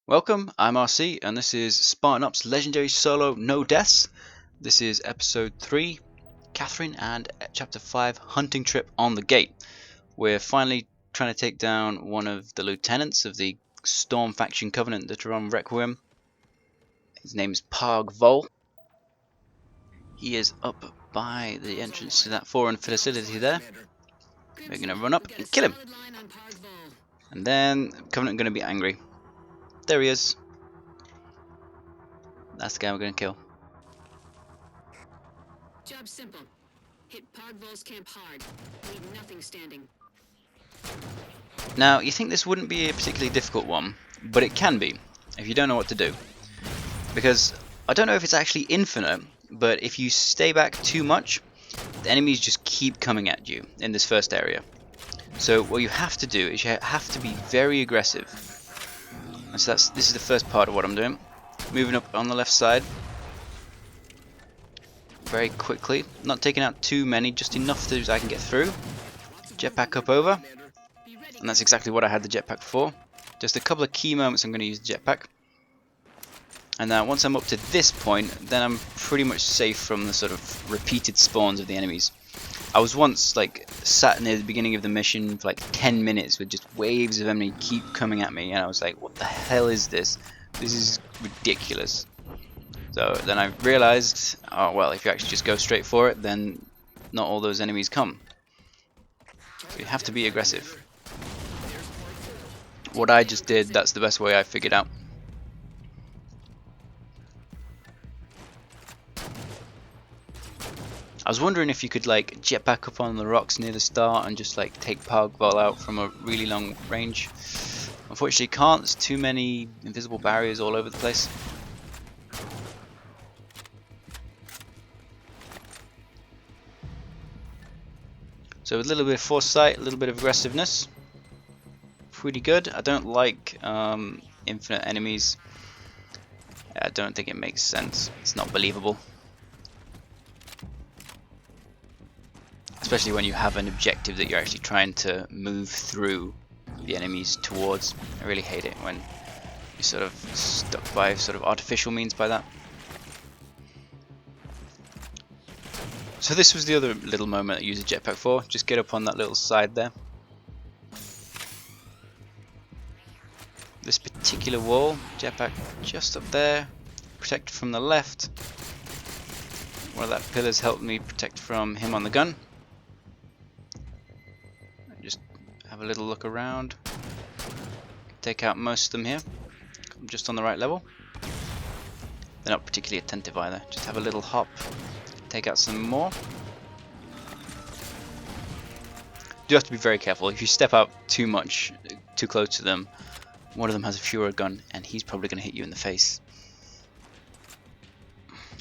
Welcome, I'm RC, and this is Spartan Ops Legendary Solo No Deaths. This is Episode 3, Catherine, and Chapter 5, Hunting Trip on the Gate. We're finally trying to take down one of the lieutenants of the Storm Faction Covenant that are on Requiem. His name is Parg. He is up by the entrance to that foreign facility there. We're going to run up and kill him. And then Covenant are going to be angry. There he is. That's the guy we're going to kill. Job simple. Hit Parg's camp hard. Leave nothing standing. Now, you think this wouldn't be a particularly difficult one, but it can be, if you don't know what to do. Because, I don't know if it's actually infinite, but if you stay back too much, the enemies just keep coming at you in this first area. So what you have to do is you have to be very aggressive. And so this is the first part of what I'm doing. Moving up on the left side. Very quickly. Not taking out too many, just enough so I can get through. Jetpack up over. And that's exactly what I had the jetpack for. Just a couple of key moments I'm going to use the jetpack. And now once I'm up to this point, then I'm pretty much safe from the sort of repeated spawns of the enemies. I was once like sat near the beginning of the mission for like 10 minutes with just waves of enemy keep coming at me, and I was like, what the hell is this? This is ridiculous. So then I realized, oh well, if you actually just go straight for it, then not all those enemies come. So you have to be aggressive. What I just did, that's the best way I figured out. I was wondering if you could like jetpack up on the rocks near the start and just like take Parg out from a really long range. Unfortunately you can't, there's too many invisible barriers all over the place. So a little bit of foresight, a little bit of aggressiveness. Pretty good. I don't like infinite enemies. I don't think it makes sense. It's not believable. Especially when you have an objective that you're actually trying to move through the enemies towards. I really hate it when you're sort of stuck by sort of artificial means by that. So this was the other little moment I used a jetpack for. Just get up on that little side there. This particular wall, jetpack just up there, protect from the left. One of that pillars helped me protect from him on the gun. Just have a little look around. Take out most of them here. I'm just on the right level. They're not particularly attentive either. Just have a little hop. Take out some more. Do have to be very careful. If you step out too much, too close to them, one of them has a Fuhrer gun and he's probably going to hit you in the face.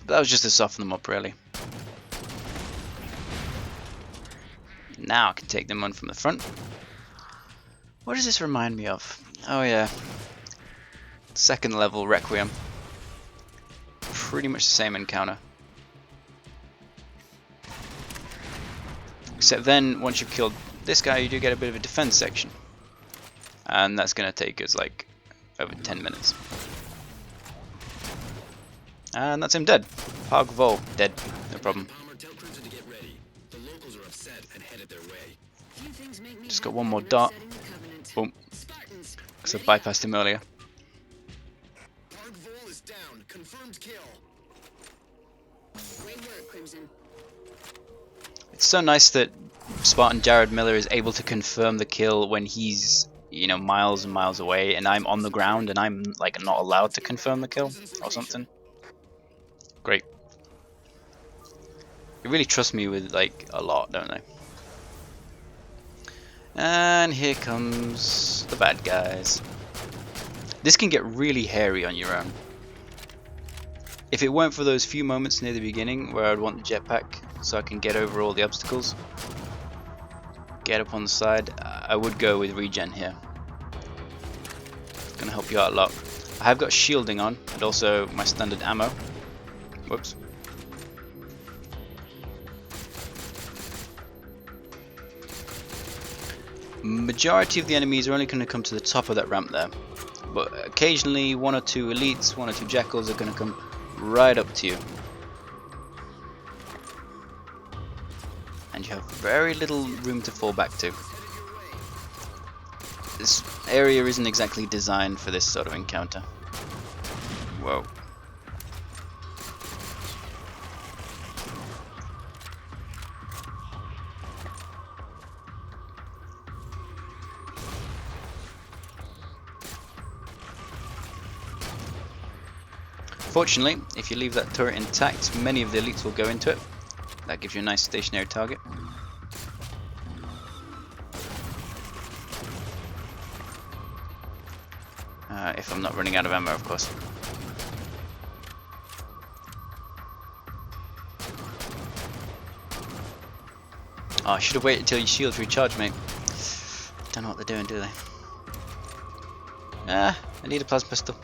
But that was just to soften them up, really. Now I can take them on from the front. What does this remind me of? Oh yeah, second level Requiem. Pretty much the same encounter. Except then, once you've killed this guy, you do get a bit of a defense section. And that's going to take us like over 10 minutes. And that's him dead. Parg Vol, dead. No problem. Just got one more dart. Boom. Because I bypassed him earlier. It's so nice that Spartan Jared Miller is able to confirm the kill when he's, you know, miles and miles away, and I'm on the ground and I'm like not allowed to confirm the kill or something. Great. They really trust me with like a lot, don't they? And here comes the bad guys. This can get really hairy on your own. If it weren't for those few moments near the beginning where I'd want the jetpack so I can get over all the obstacles, get up on the side, I would go with regen here. It's going to help you out a lot. I have got shielding on and also my standard ammo. Whoops. Majority of the enemies are only going to come to the top of that ramp there. but occasionally one or two elites, one or two jackals are going to come right up to you. And you have very little room to fall back to. This area isn't exactly designed for this sort of encounter. Whoa. Fortunately, if you leave that turret intact, many of the elites will go into it. That gives you a nice stationary target. If I'm not running out of ammo, of course. Oh, I should have waited until your shields recharge, mate. Don't know what they're doing, do they? Ah, I need a plasma pistol.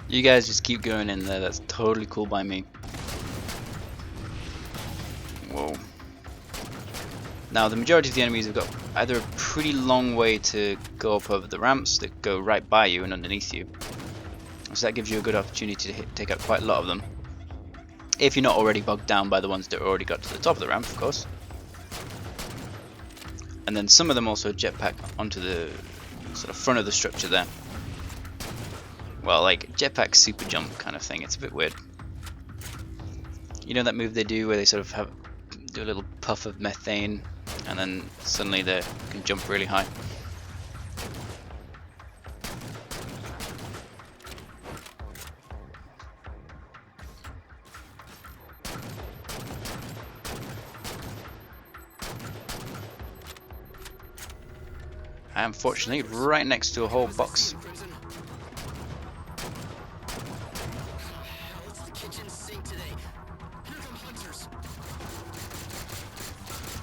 You guys just keep going in there, that's totally cool by me. Whoa. Now the majority of the enemies have got either a pretty long way to go up over the ramps that go right by you and underneath you. So that gives you a good opportunity to take out quite a lot of them. If you're not already bogged down by the ones that already got to the top of the ramp, of course. And then some of them also jetpack onto the sort of front of the structure there. Well, like jetpack super jump kind of thing. It's a bit weird. You know that move they do where they sort of do a little puff of methane and then suddenly they can jump really high. I am fortunately right next to a whole box.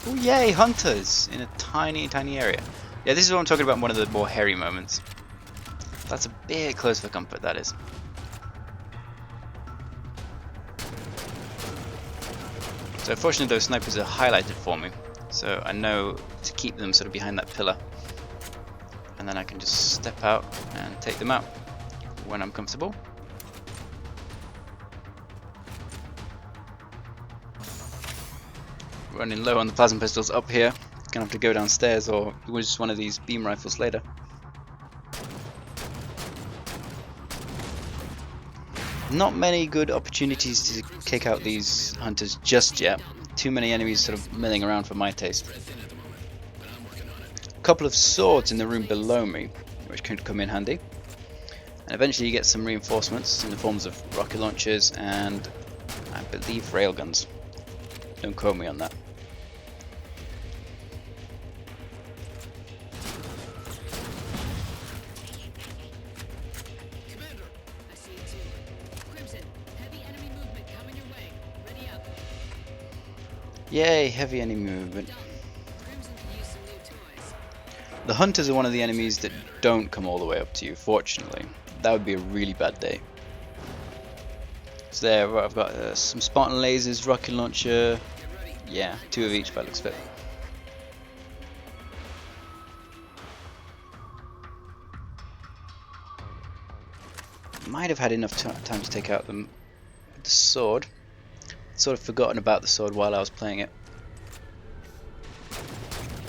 Oh yay, hunters in a tiny area. Yeah, this is what I'm talking about in one of the more hairy moments. That's a bit close for comfort, that is. So fortunately those snipers are highlighted for me, so I know to keep them sort of behind that pillar. And then I can just step out and take them out when I'm comfortable. Running low on the plasma pistols up here. Gonna have to go downstairs or use one of these beam rifles later. Not many good opportunities to take out these hunters just yet. Too many enemies sort of milling around for my taste. A couple of swords in the room below me, which could come in handy. And eventually you get some reinforcements in the forms of rocket launchers and I believe railguns. Don't quote me on that. Yay, heavy enemy movement. The hunters are one of the enemies that don't come all the way up to you, fortunately. That would be a really bad day. So there, I've got some Spartan lasers, rocket launcher. Yeah, 2 of each by the looks of it. Might have had enough time to take out them with the sword. Sort of forgotten about the sword while I was playing it.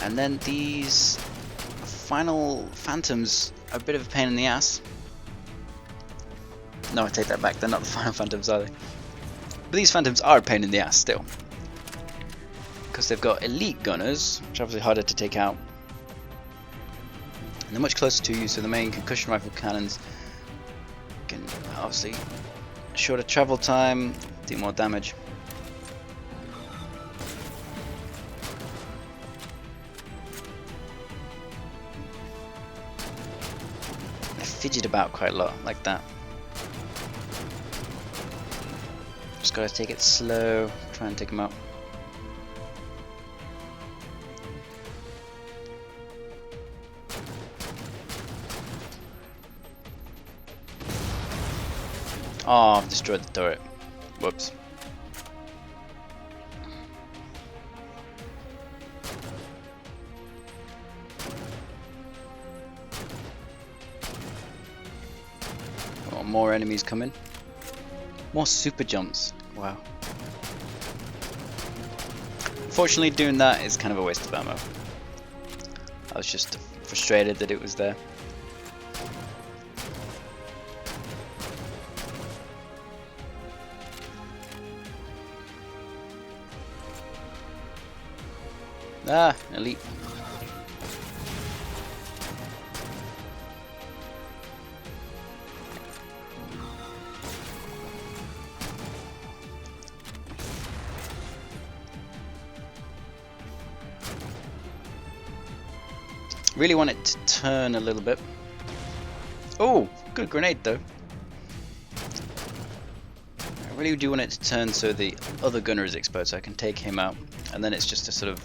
And then these final phantoms are a bit of a pain in the ass. No, I take that back, they're not the final phantoms, are they? But these phantoms are a pain in the ass still. Because they've got elite gunners, which are obviously harder to take out. And they're much closer to you, so the main concussion rifle cannons can obviously shorter travel time, do more damage. They fidget about quite a lot, like that. Just gotta take it slow, try and take them out. Oh, I've destroyed the turret. Whoops. Oh, more enemies coming. More super jumps. Wow. Unfortunately, doing that is kind of a waste of ammo. I was just frustrated that it was there. Ah, elite. Really want it to turn a little bit. Oh, good grenade though. I really do want it to turn so the other gunner is exposed so I can take him out, and then it's just a sort of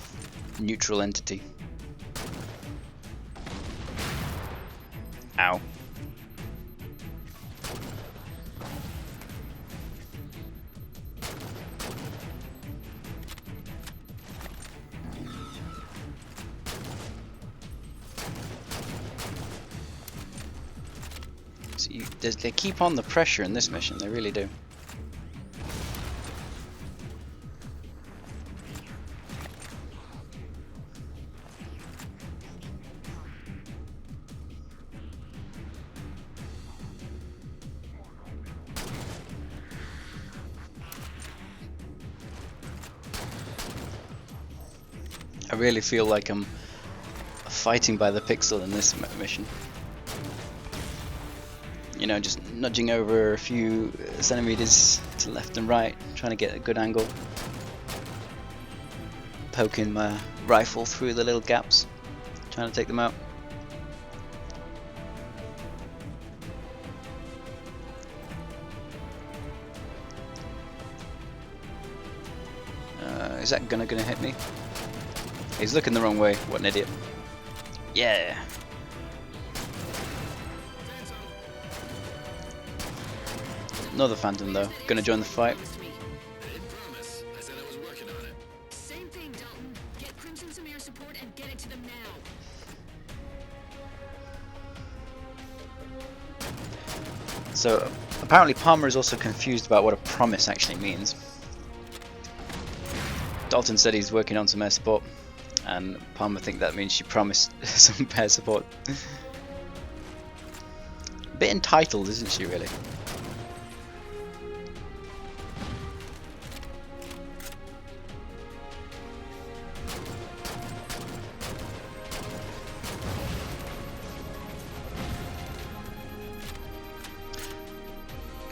neutral entity. Ow. They keep on the pressure in this mission, they really do. I really feel like I'm fighting by the pixel in this mission. You know, just nudging over a few centimeters to left and right, trying to get a good angle. Poking my rifle through the little gaps, trying to take them out. Is that gonna hit me? He's looking the wrong way, what an idiot. Yeah! Another phantom though, gonna join the fight. Same thing, Dalton. Get Crimson some air support and get it to them now. So apparently Palmer is also confused about what a promise actually means. Dalton said he's working on some air support, and Palmer think that means she promised some air support. A bit entitled, isn't she, really?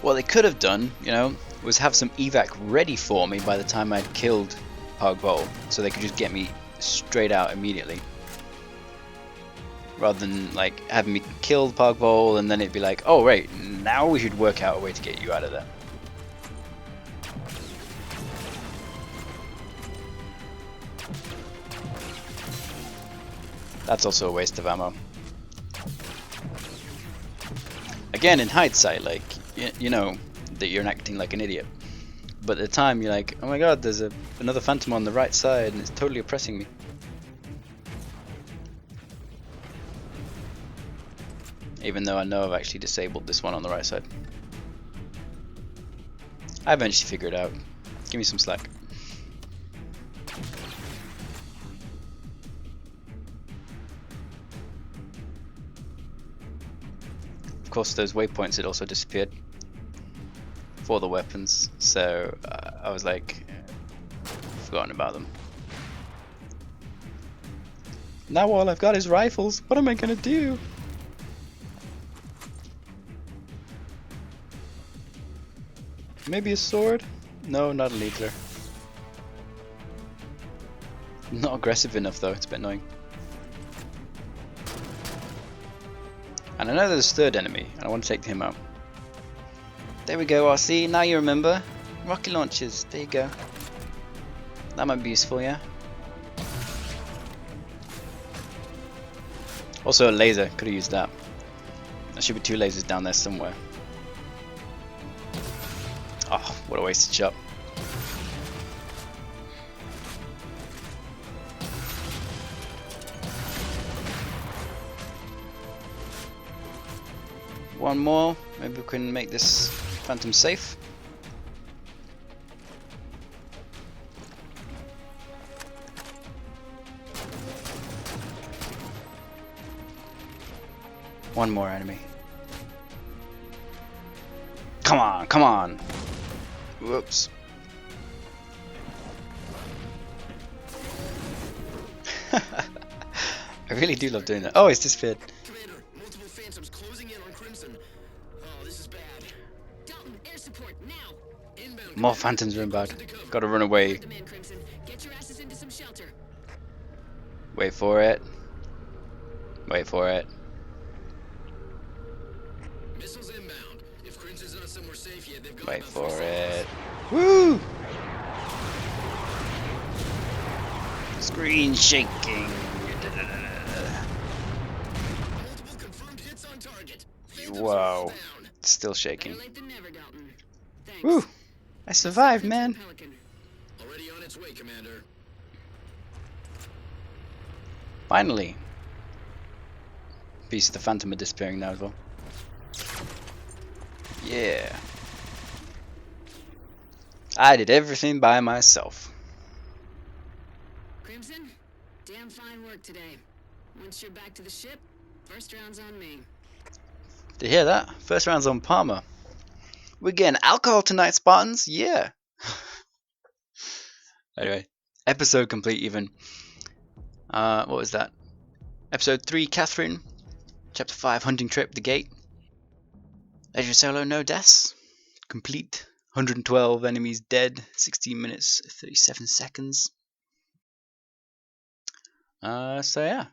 What they could have done, you know, was have some evac ready for me by the time I'd killed Parg, so they could just get me straight out immediately. Rather than like having me kill Parg and then it'd be like, oh wait, now we should work out a way to get you out of there. That's also a waste of ammo. Again, in hindsight, like, you know that you're acting like an idiot, but at the time you're like, oh my god, there's another phantom on the right side and it's totally oppressing me. Even though I know I've actually disabled this one on the right side. I eventually figure it out. Give me some slack. Of course, those waypoints had also disappeared for the weapons, so I was like, forgotten about them. Now all I've got is rifles. What am I gonna do? Maybe a sword? No, not a leader. Not aggressive enough though, it's a bit annoying. And I know there's a third enemy, and I want to take him out. There we go, RC, now you remember. Rocket launchers, there you go. That might be useful, yeah? Also a laser, could have used that. There should be two lasers down there somewhere. Oh, what a wasted shot. One more. Maybe we can make this Phantom safe. One more enemy. Come on, come on. Whoops. I really do love doing that. Oh, it's disappeared. Commander, multiple phantoms closing in on Crimson. Oh, this is bad. Dalton, air support now. Inbound. More Commander. phantoms are Get inbound. closer to cover. Gotta run away. The man Crimson. Get your asses into some shelter. Wait for it. Wait for it. Missiles inbound. If Crimson's not somewhere safe yet, they've got Wait about for 3 it. seconds. Woo! Screen shaking. Multiple confirmed hits on target. Phantoms are all Wow. down. It's still shaking. Better late than never, Dalton. Thanks. Woo! I survived, Crimson man. Pelican. Already on its way, Commander. Finally. Piece of the Phantom are disappearing now as well. Yeah. I did everything by myself. Crimson, damn fine work today. Once you're back to the ship, first round's on me. Did you hear that? First round's on Palmer. We're getting alcohol tonight, Spartans. Yeah. Anyway, episode complete even. What was that? Episode 3, Catherine. Chapter 5, Hunting Trip, The Gate. Legend Solo, no deaths. Complete. 112 enemies dead. 16 minutes, 37 seconds. So yeah.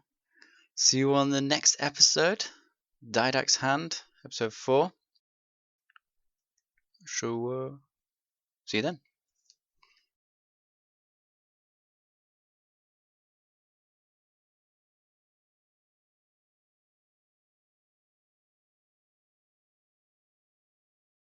See you on the next episode. Didact's Hand, episode 4. So, see you then.